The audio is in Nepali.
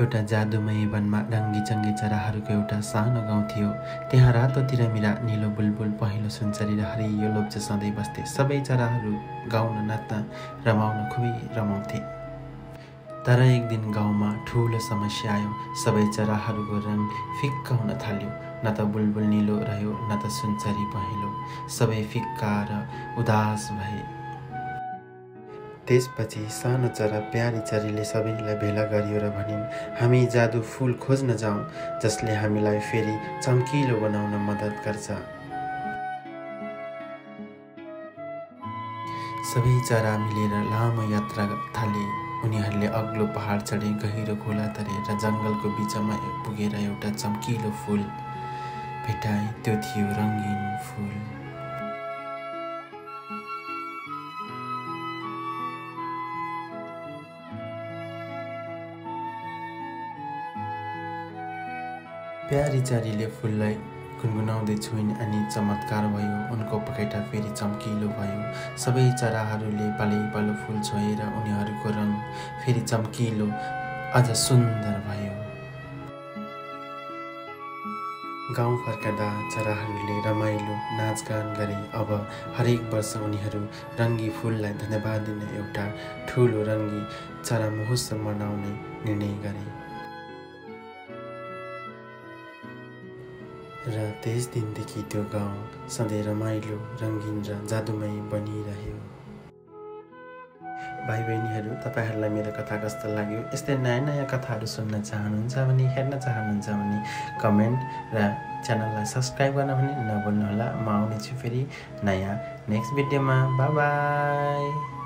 एउटा जादुमय वनमा रङ्गी-चङ्गी चराहरूको एउटा सानो गाउँ थियो। त्यहाँ रातो तिरमिरा, नीलो बुलबुल, पहेँलो सुनचरी र हरियो लोप्चे सधैँ बस्थे। सबै चराहरू गाउन, नाच्न, रमाउन खुबै रमाउँथे। तर एक दिन गाउँमा ठुलो समस्या आयो। सबै चराहरूको रङ फिक्का हुन थाल्यो। न त बुलबुल नीलो रह्यो, न त सुनचरी पहेँलो। सबै फिक्का र उदास भए। त्यसपछि सानो चरा प्यारी चरीले सबैलाई भेला गरियो र भनिन्, हामी जादु फूल खोज्न जाउँ, जसले हामीलाई फेरि चम्किलो बनाउन मद्दत गर्छ। सबै चरा मिलेर लामो यात्रा थाले। उनीहरूले अग्लो पहाड चढे, गहिरो खोला तरे र जङ्गलको बीचमा पुगेर एउटा चम्किलो फूल भेटाए। त्यो थियो रङ्गीन फूल। प्यारी चरीले फूललाई गुनगुनाउँदै छोइन् अनि चमत्कार भयो। उनको पखेटा फेरि चम्किलो भयो। सबै चराहरूले पालैपालो फूल छोएर उनीहरूको रङ फेरि चम्किलो, अझ सुन्दर भयो। गाउँ फर्कँदा चराहरूले रमाइलो नाचगान गरे। अब हरेक वर्ष उनीहरू रङ्गी फूललाई धन्यवाद दिन एउटा ठुलो रङ्गी चरा महोत्सव मनाउने निर्णय गरे। र त्यस दिनदेखि त्यो गाउँ सधैँ रमाइलो, रङ्गीन र जादुमय बनिरह्यो। भाइ बहिनीहरू, तपाईहरूलाई मेरो कथा कस्तो लाग्यो? यस्तै नयाँ नयाँ कथाहरू सुन्न चाहनुहुन्छ भने, हेर्न चाहनुहुन्छ भने कमेन्ट र च्यानललाई सब्सक्राइब गर्न पनि नभुल्नुहोला। म आउनेछु फेरि नयाँ नेक्स्ट भिडियोमा। By by.